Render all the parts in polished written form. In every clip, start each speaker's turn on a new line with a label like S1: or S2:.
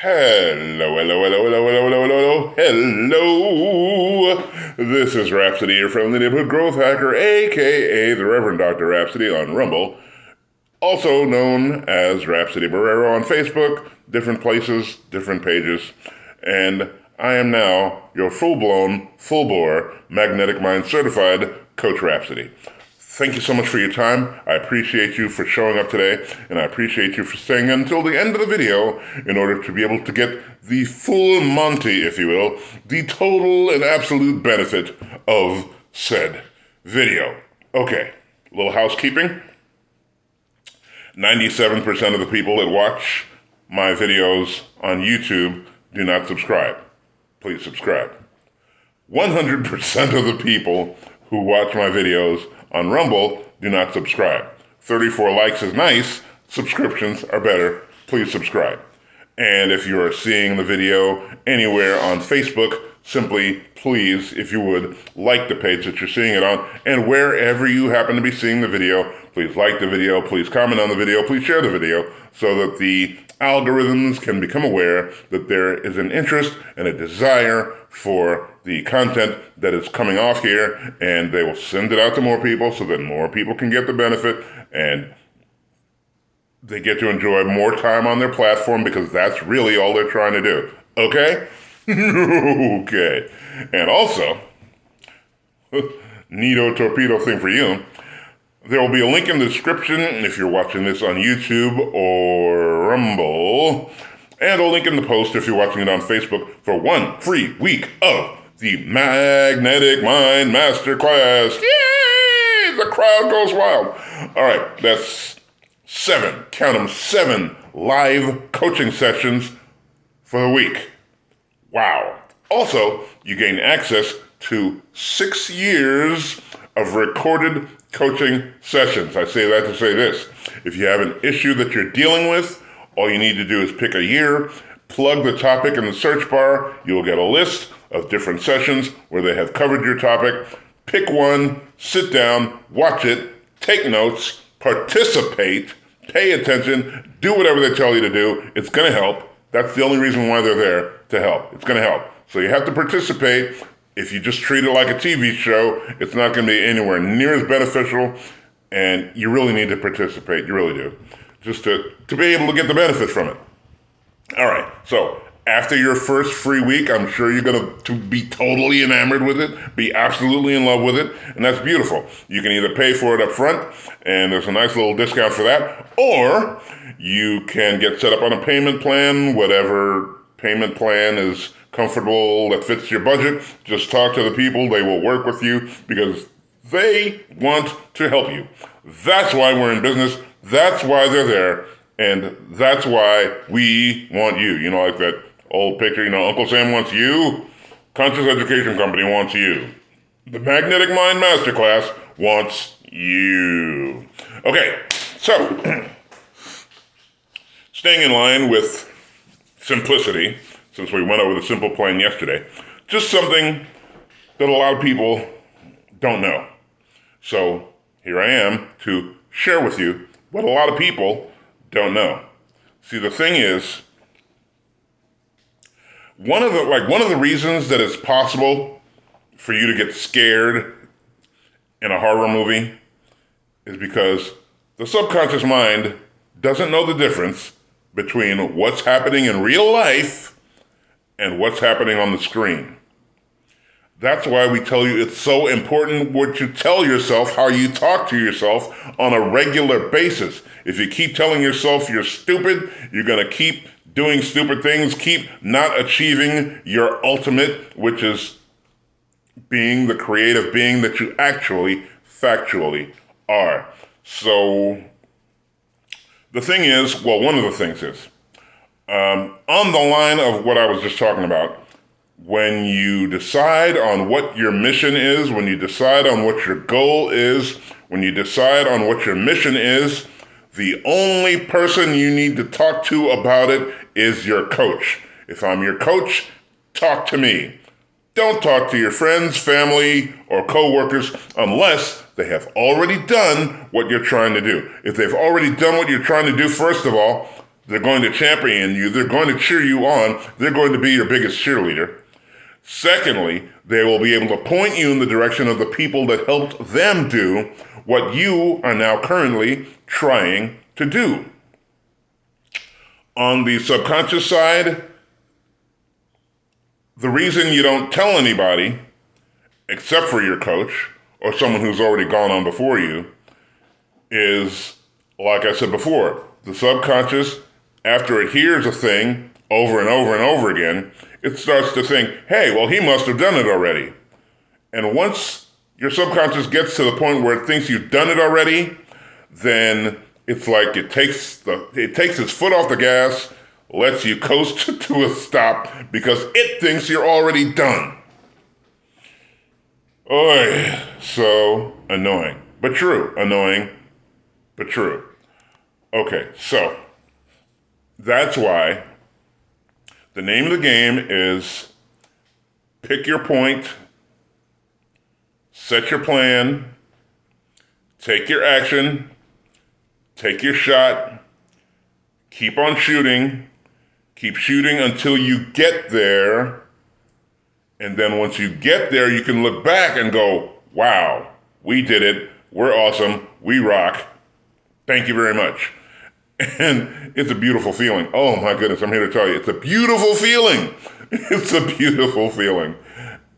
S1: Hello, hello, hello, hello, hello, hello, hello, hello. This is Rhapsody, your friendly neighborhood growth hacker, aka the Reverend Dr. Rhapsody on Rumble, also known as Rhapsody Barrero on Facebook, different places, different pages, and I am now your full-blown, full-bore, magnetic mind certified Coach Rhapsody. Thank you so much for your time. I appreciate you for showing up today, and I appreciate you for staying until the end of the video in order to be able to get the full Monty, if you will, the total and absolute benefit of said video. Okay, a little housekeeping. 97% of the people that watch my videos on YouTube do not subscribe. Please subscribe. 100% of the people who watch my videos on Rumble do not subscribe. 34 likes is nice. Subscriptions are better. Please subscribe. And if you are seeing the video anywhere on Facebook, simply, please, if you would, like the page that you're seeing it on. And wherever you happen to be seeing the video, please like the video, please comment on the video, please share the video so that the algorithms can become aware that there is an interest and a desire for the content that is coming off here, and they will send it out to more people so that more people can get the benefit and they get to enjoy more time on their platform, because that's really all they're trying to do. Okay? Okay. And also, neato torpedo thing for you, there will be a link in the description if you're watching this on YouTube or Rumble, and a link in the post if you're watching it on Facebook for 1 free week of the Magnetic Mind Masterclass. Yay! The crowd goes wild. All right, that's 7, count them, 7 live coaching sessions for the week. Wow. Also, you gain access to 6 years of recorded coaching sessions. I say that to say this. If you have an issue that you're dealing with, all you need to do is pick a year, plug the topic in the search bar, you'll get a list of different sessions where they have covered your topic. Pick one, sit down, watch it, take notes, participate, pay attention, do whatever they tell you to do. It's going to help. That's the only reason why they're there, to help. It's going to help. So you have to participate. If you just treat it like a TV show, it's not going to be anywhere near as beneficial, and you really need to participate. You really do. Just to be able to get the benefit from it. All right, so after your first free week, I'm sure you're going to be totally enamored with it, be absolutely in love with it, and that's beautiful. You can either pay for it up front, and there's a nice little discount for that, or you can get set up on a payment plan, whatever payment plan is comfortable, that fits your budget. Just talk to the people. They will work with you because they want to help you. That's why we're in business. That's why they're there. And that's why we want you. You know, like that old picture, Uncle Sam wants you. Conscious Education Company wants you. The Magnetic Mind Masterclass wants you. Okay, so staying in line with simplicity, since we went over the simple plan yesterday, just something that a lot of people don't know. So here I am to share with you what a lot of people don't know. See, the thing is, one of the reasons that it's possible for you to get scared in a horror movie is because the subconscious mind doesn't know the difference between what's happening in real life and what's happening on the screen. That's why we tell you it's so important what you tell yourself, how you talk to yourself on a regular basis. If you keep telling yourself you're stupid, you're going to keep doing stupid things, keep not achieving your ultimate, which is being the creative being that you actually, factually are. So the thing is, well, one of the things is, on the line of what I was just talking about, when you decide on what your mission is, when you decide on what your goal is, when you decide on what your mission is, the only person you need to talk to about it is your coach. If I'm your coach, talk to me. Don't talk to your friends, family, or coworkers unless they have already done what you're trying to do. If they've already done what you're trying to do, first of all, They're going to champion you. They're going to cheer you on. They're going to be your biggest cheerleader. Secondly, they will be able to point you in the direction of the people that helped them do what you are now currently trying to do. On the subconscious side, the reason you don't tell anybody, except for your coach or someone who's already gone on before you, is, like I said before, the subconscious, after it hears a thing over and over and over again, it starts to think, hey, well, he must have done it already. And once your subconscious gets to the point where it thinks you've done it already, then it's like it takes its foot off the gas, lets you coast to a stop because it thinks you're already done. Oy, so annoying, but true. Annoying, but true. Okay, so that's why the name of the game is pick your point, set your plan, take your action, take your shot, keep on shooting, keep shooting until you get there, and then once you get there, you can look back and go, wow, we did it, we're awesome, we rock, thank you very much. And it's a beautiful feeling. Oh my goodness, I'm here to tell you, it's a beautiful feeling. It's a beautiful feeling.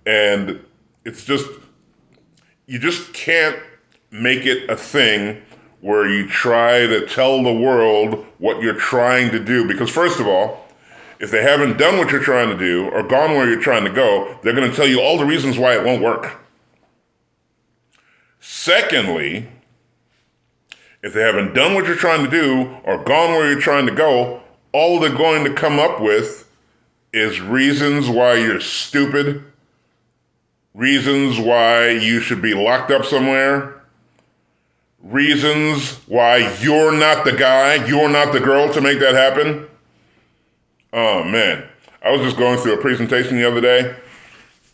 S1: And it's just, you just can't make it a thing where you try to tell the world what you're trying to do. Because first of all, if they haven't done what you're trying to do or gone where you're trying to go, they're going to tell you all the reasons why it won't work. Secondly, if they haven't done what you're trying to do or gone where you're trying to go, all they're going to come up with is reasons why you're stupid, reasons why you should be locked up somewhere, reasons why you're not the guy, you're not the girl to make that happen. Oh man, I was just going through a presentation the other day,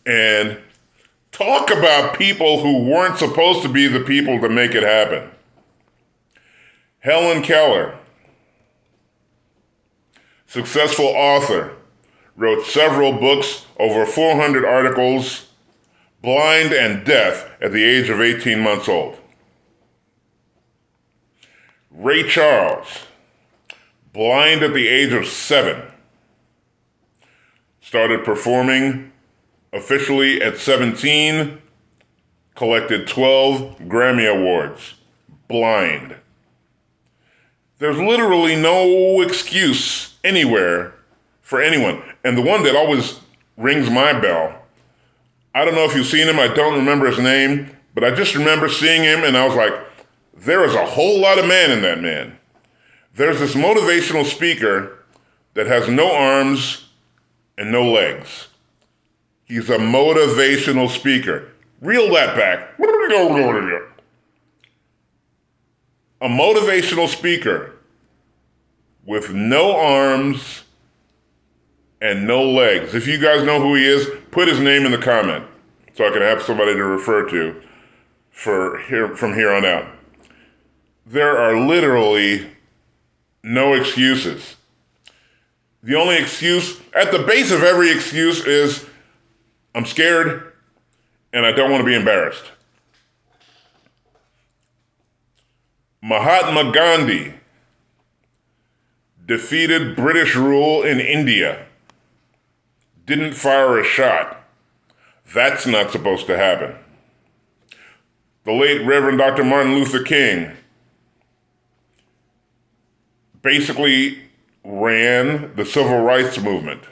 S1: and talk about people who weren't supposed to be the people to make it happen. Helen Keller, successful author, wrote several books, over 400 articles, blind and deaf at the age of 18 months old. Ray Charles, blind at the age of 7, started performing officially at 17, collected 12 Grammy Awards, blind. There's literally no excuse anywhere for anyone. And the one that always rings my bell, I don't know if you've seen him, I don't remember his name, but I just remember seeing him and I was like, there is a whole lot of man in that man. There's this motivational speaker that has no arms and no legs. He's a motivational speaker. Reel that back. A motivational speaker with no arms and no legs. If you guys know who he is, put his name in the comment so I can have somebody to refer to from here on out. There are literally no excuses. The only excuse, at the base of every excuse, is I'm scared and I don't want to be embarrassed. Mahatma Gandhi defeated British rule in India. Didn't fire a shot. That's not supposed to happen. The late Reverend Dr. Martin Luther King basically ran the civil rights movement.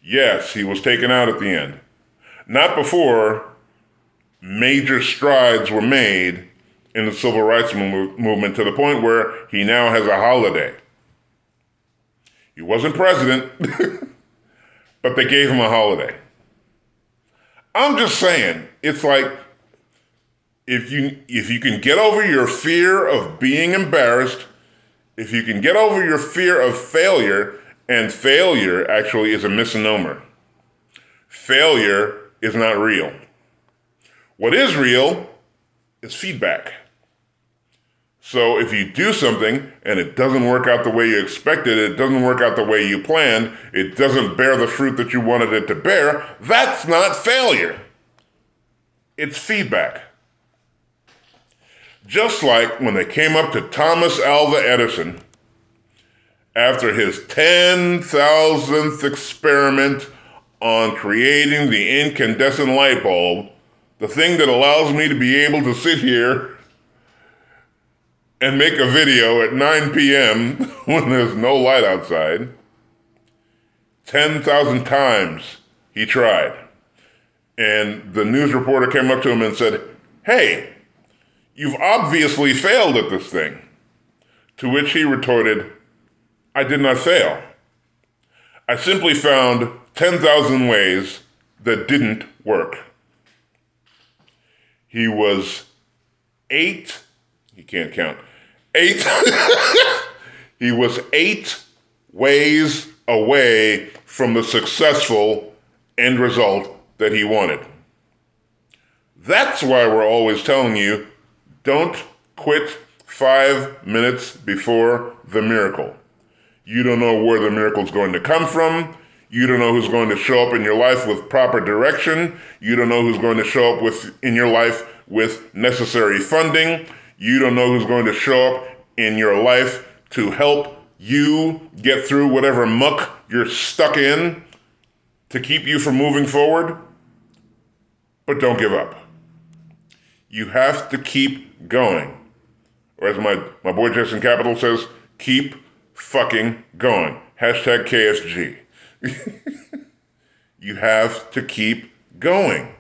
S1: Yes, he was taken out at the end. Not before major strides were made in the civil rights movement to the point where he now has a holiday. He wasn't president, but they gave him a holiday. I'm just saying, it's like, if you can get over your fear of being embarrassed, if you can get over your fear of failure, and failure actually is a misnomer. Failure is not real. What is real is feedback. So if you do something and it doesn't work out the way you expected, it doesn't work out the way you planned, it doesn't bear the fruit that you wanted it to bear, that's not failure. It's feedback. Just like when they came up to Thomas Alva Edison after his 10,000th experiment on creating the incandescent light bulb, the thing that allows me to be able to sit here and make a video at 9 p.m. when there's no light outside. 10,000 times he tried. And the news reporter came up to him and said, "Hey, you've obviously failed at this thing." To which he retorted, "I did not fail. I simply found 10,000 ways that didn't work." He was he can't count, he was 8 ways away from the successful end result that he wanted. That's why we're always telling you, don't quit 5 minutes before the miracle. You don't know where the miracle's going to come from. You don't know who's going to show up in your life with proper direction. You don't know who's going to show up in your life with necessary funding. You don't know who's going to show up in your life to help you get through whatever muck you're stuck in to keep you from moving forward. But don't give up. You have to keep going. Or as my boy Jason Capital says, keep fucking going. Hashtag KSG. You have to keep going.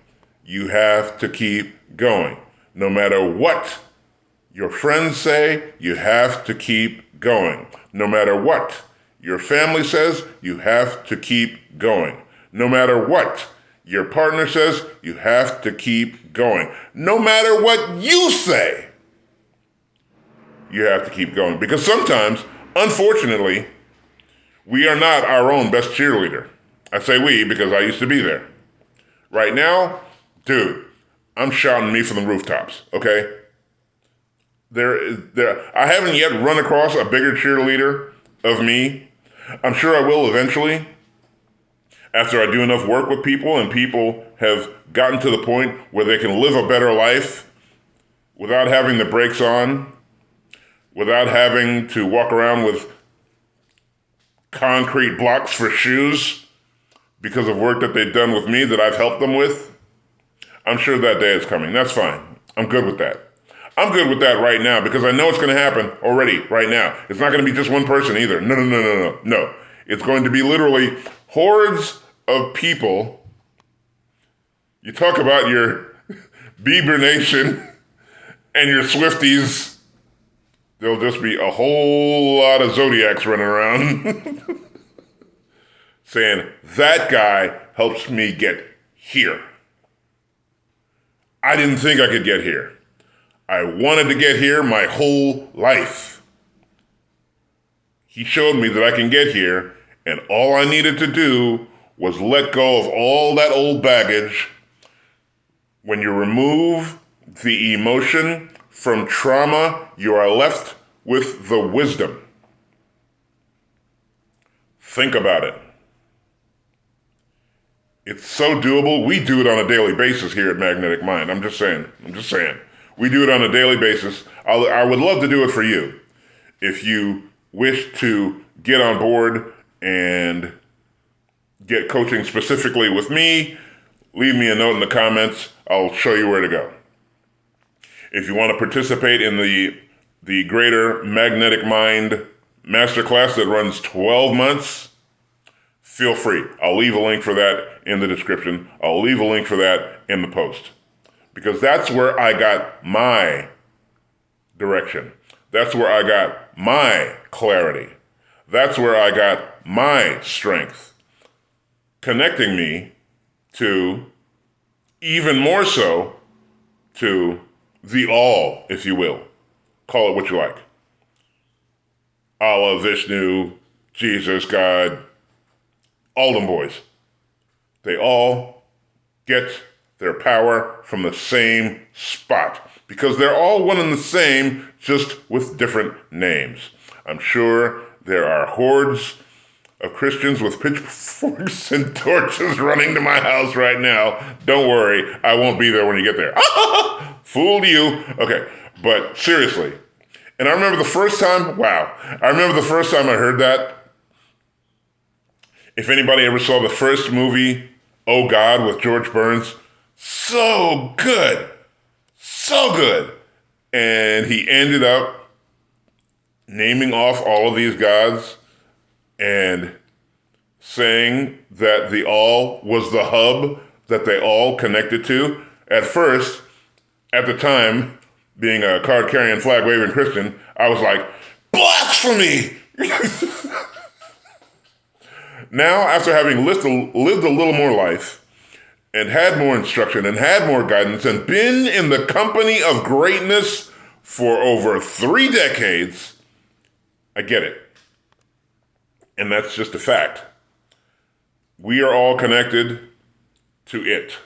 S1: You have to keep going. No matter what your friends say, you have to keep going. No matter what your family says, you have to keep going. No matter what your partner says, you have to keep going. No matter what you say, you have to keep going. Because sometimes, unfortunately, we are not our own best cheerleader. I say we because I used to be there. Right now, dude, I'm shouting me from the rooftops, okay? I haven't yet run across a bigger cheerleader of me. I'm sure I will eventually, after I do enough work with people and people have gotten to the point where they can live a better life without having the brakes on, without having to walk around with concrete blocks for shoes because of work that they've done with me that I've helped them with. I'm sure that day is coming. That's fine. I'm good with that. I'm good with that right now because I know it's going to happen already right now. It's not going to be just one person either. No. It's going to be literally hordes of people. You talk about your Bieber Nation and your Swifties. There'll just be a whole lot of Zodiacs running around saying, that guy helps me get here. I didn't think I could get here. I wanted to get here my whole life. He showed me that I can get here, and all I needed to do was let go of all that old baggage. When you remove the emotion from trauma, you are left with the wisdom. Think about it. It's so doable. We do it on a daily basis here at Magnetic Mind. I'm just saying. We do it on a daily basis. I would love to do it for you. If you wish to get on board and get coaching specifically with me, leave me a note in the comments. I'll show you where to go. If you want to participate in the Greater Magnetic Mind Masterclass that runs 12 months, feel free. I'll leave a link for that in the description. I'll leave a link for that in the post. Because that's where I got my direction. That's where I got my clarity. That's where I got my strength. Connecting me to, even more so, to the all, if you will. Call it what you like. Allah, Vishnu, Jesus, God, all them boys. They all get their power from the same spot, because they're all one and the same, just with different names. I'm sure there are hordes of Christians with pitchforks and torches running to my house right now. Don't worry, I won't be there when you get there. Fooled you. Okay, but seriously. And I remember the first time I heard that. If anybody ever saw the first movie, Oh God, with George Burns, so good. So good. And he ended up naming off all of these gods and saying that the all was the hub that they all connected to. At first, at the time, being a card-carrying, flag-waving Christian, I was like, blasphemy! Now, after having lived a little more life, and had more instruction, and had more guidance, and been in the company of greatness for over 3 decades, I get it. And that's just a fact. We are all connected to it.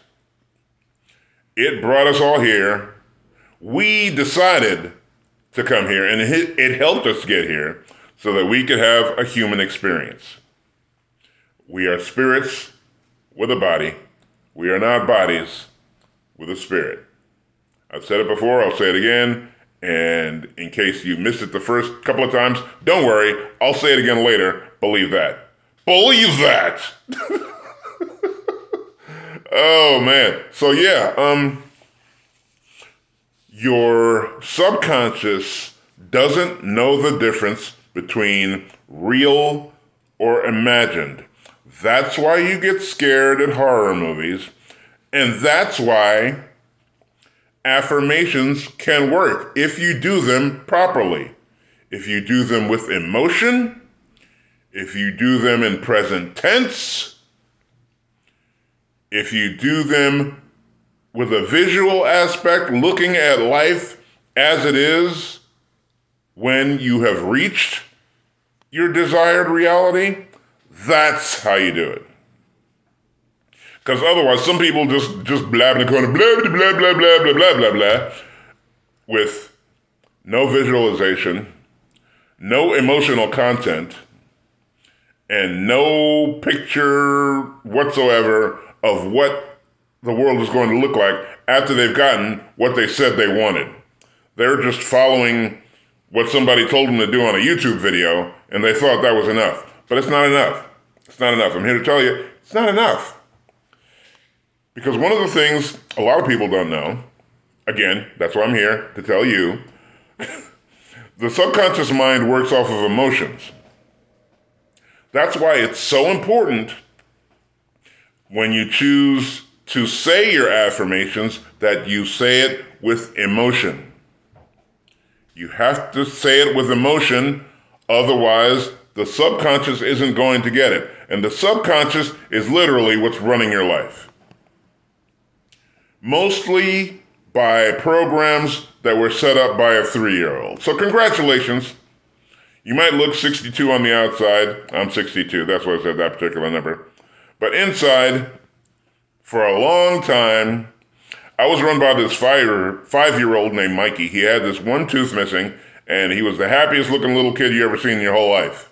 S1: It brought us all here. We decided to come here, and it helped us get here so that we could have a human experience. We are spirits with a body. We are not bodies with a spirit. I've said it before, I'll say it again, and in case you missed it the first couple of times, don't worry, I'll say it again later. Believe that. Believe that! Oh man. So yeah, your subconscious doesn't know the difference between real or imagined. That's why you get scared at horror movies, and that's why affirmations can work if you do them properly. If you do them with emotion, if you do them in present tense, if you do them with a visual aspect, looking at life as it is when you have reached your desired reality, that's how you do it. Because otherwise, some people just blab in the corner, blah, blah, blah, blah, blah, blah, blah, blah, blah, with no visualization, no emotional content, and no picture whatsoever of what the world is going to look like after they've gotten what they said they wanted. They're just following what somebody told them to do on a YouTube video, and they thought that was enough. But it's not enough. It's not enough. I'm here to tell you, it's not enough. Because one of the things a lot of people don't know, again, that's why I'm here to tell you, the subconscious mind works off of emotions. That's why it's so important when you choose to say your affirmations that you say it with emotion. You have to say it with emotion, otherwise the subconscious isn't going to get it. And the subconscious is literally what's running your life. Mostly by programs that were set up by a 3-year-old. So congratulations. You might look 62 on the outside. I'm 62, that's why I said that particular number. But inside, for a long time, I was run by this 5-year-old named Mikey. He had this one tooth missing, and he was the happiest looking little kid you ever seen in your whole life.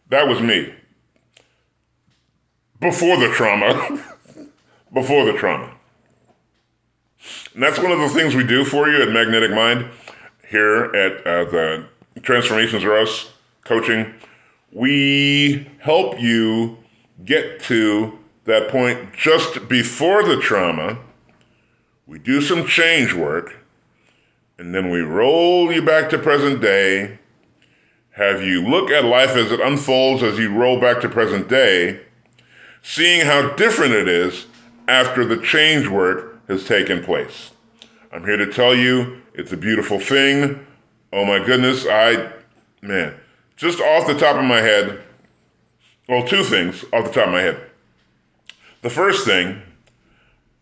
S1: That was me. Before the trauma. Before the trauma. And that's one of the things we do for you at Magnetic Mind here at the Transformations Are Us coaching. We help you get to that point just before the trauma. We do some change work, and then we roll you back to present day, have you look at life as it unfolds as you roll back to present day, seeing how different it is after the change work has taken place. I'm here to tell you it's a beautiful thing. Oh my goodness, just off the top of my head, well, 2 things off the top of my head. The first thing,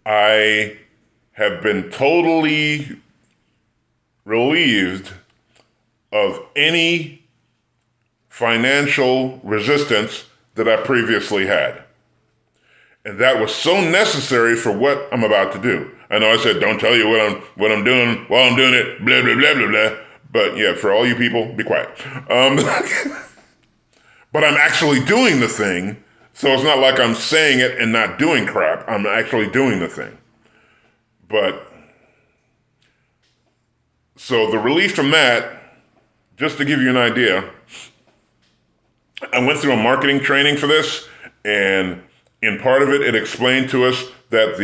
S1: I have been totally relieved of any financial resistance that I previously had. And that was so necessary for what I'm about to do. I know I said, don't tell you what I'm doing while I'm doing it, blah, blah, blah, blah, blah. But yeah, for all you people, be quiet. But I'm actually doing the thing, so it's not like I'm saying it and not doing crap. I'm actually doing the thing. But, so the relief from that, just to give you an idea, I went through a marketing training for this, and in part of it, it explained to us that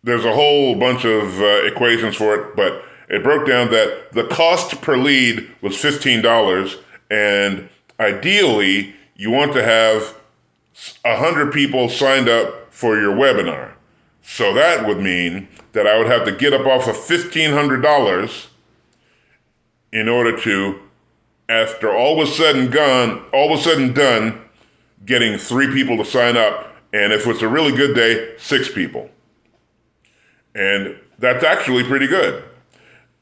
S1: there's a whole bunch of equations for it, but it broke down that the cost per lead was $15, and ideally, you want to have 100 people signed up for your webinar. So that would mean that I would have to get up off of $1,500 in order to, after all was said and done, getting 3 people to sign up, and if it's a really good day, 6 people. And that's actually pretty good.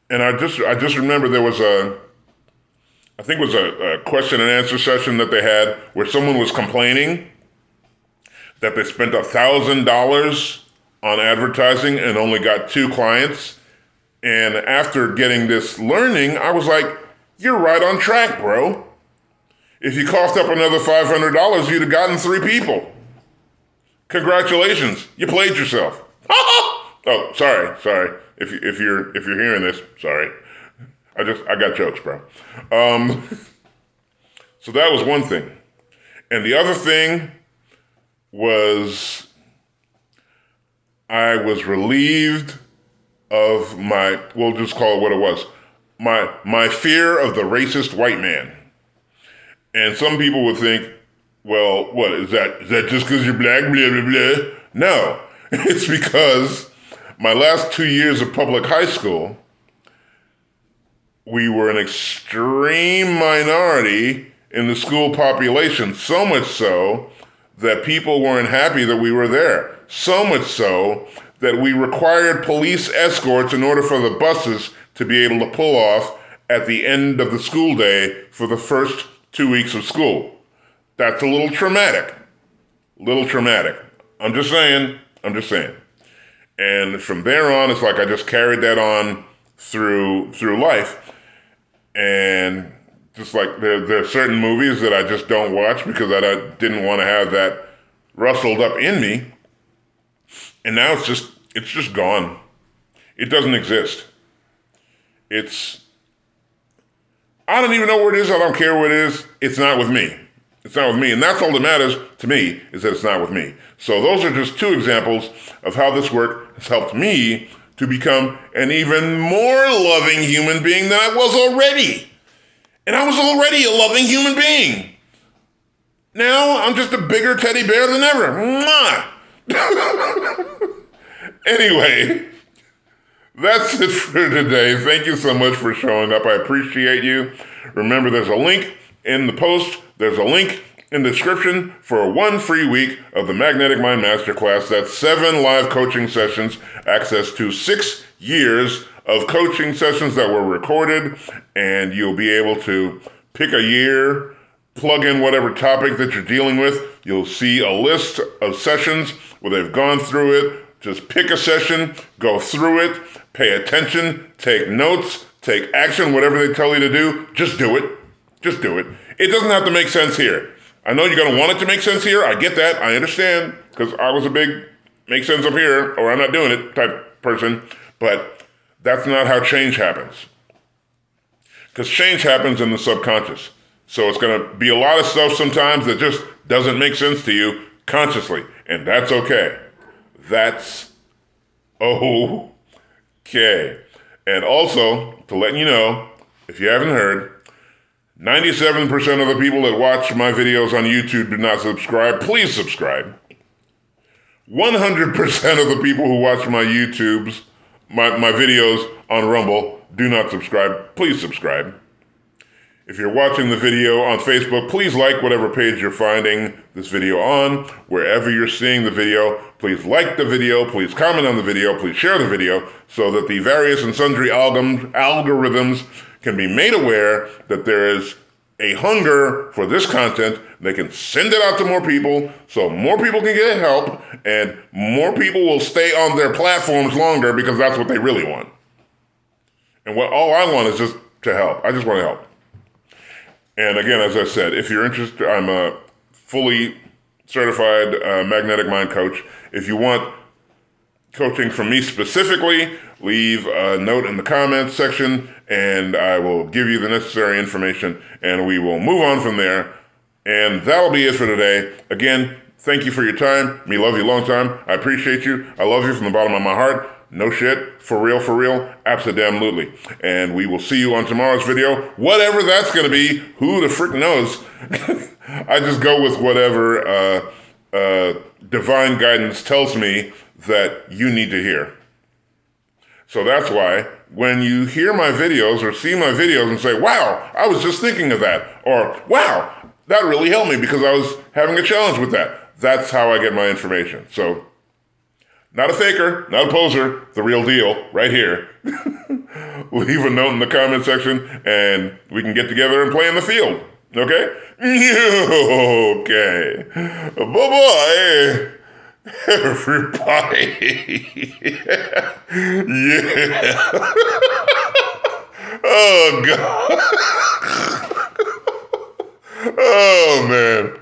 S1: And I just remember there was a question and answer session that they had where someone was complaining that they spent $1,000 on advertising and only got 2 clients. And after getting this learning, I was like, you're right on track, bro. If you coughed up another $500, you'd have gotten 3 people. Congratulations, you played yourself. Oh, sorry. If you're hearing this, sorry. I got jokes, bro. So that was one thing. And the other thing was I was relieved of we'll just call it what it was, my fear of the racist white man. And some people would think, well, what, is that just because you're black, blah, blah, blah? No, it's because my last 2 years of public high school, we were an extreme minority in the school population, so much so that people weren't happy that we were there. So much so that we required police escorts in order for the buses to be able to pull off at the end of the school day for the first 2 weeks of school. That's a little traumatic. I'm just saying. And from there on, it's like I just carried that on through life. And just like there are certain movies that I just don't watch because I didn't want to have that rustled up in me. And now it's just gone. It doesn't exist. I don't even know where it is. I don't care where it is. It's not with me. And that's all that matters to me, is that it's not with me. So those are just 2 examples of how this work has helped me to become an even more loving human being than I was already. And I was already a loving human being. Now I'm just a bigger teddy bear than ever. Mwah! Anyway, that's it for today. Thank you so much for showing up. I appreciate you. Remember, there's a link in the post. There's a link in the description for 1 free week of the Magnetic Mind Masterclass. That's 7 live coaching sessions, access to 6 years of coaching sessions that were recorded, and you'll be able to pick a year, plug in whatever topic that you're dealing with. You'll see a list of sessions where they've gone through it. Just pick a session, go through it, pay attention, take notes, take action, whatever they tell you to do, just do it. Just do it. It doesn't have to make sense here. I know you're going to want it to make sense here. I get that. I understand, because I was a big make sense up here or I'm not doing it type person. But that's not how change happens. Because change happens in the subconscious. So it's going to be a lot of stuff sometimes that just doesn't make sense to you consciously. And that's okay. That's okay. And also, to let you know, if you haven't heard, 97% of the people that watch my videos on YouTube do not subscribe. Please subscribe. 100% of the people who watch my videos on Rumble do not subscribe. Please subscribe. If you're watching the video on Facebook, please like whatever page you're finding this video on. Wherever you're seeing the video, please like the video, please comment on the video, please share the video so that the various and sundry algorithms can be made aware that there is a hunger for this content. They can send it out to more people so more people can get help and more people will stay on their platforms longer because that's what they really want. And all I want is just to help. I just want to help. And again, as I said, if you're interested, I'm a fully certified magnetic mind coach. If you want coaching from me specifically, leave a note in the comments section and I will give you the necessary information and we will move on from there. And that'll be it for today. Again, thank you for your time. Me love you long time. I appreciate you. I love you from the bottom of my heart. No shit. For real. Absolutely. And we will see you on tomorrow's video. Whatever that's going to be. Who the frick knows? I just go with whatever divine guidance tells me that you need to hear. So that's why when you hear my videos or see my videos and say, wow, I was just thinking of that, or wow, that really helped me because I was having a challenge with that. That's how I get my information. So not a faker, not a poser, the real deal right here. Leave a note in the comment section and we can get together and play in the field. Okay? Okay. Bye-bye. Everybody. Yeah. Oh, God. Oh, man.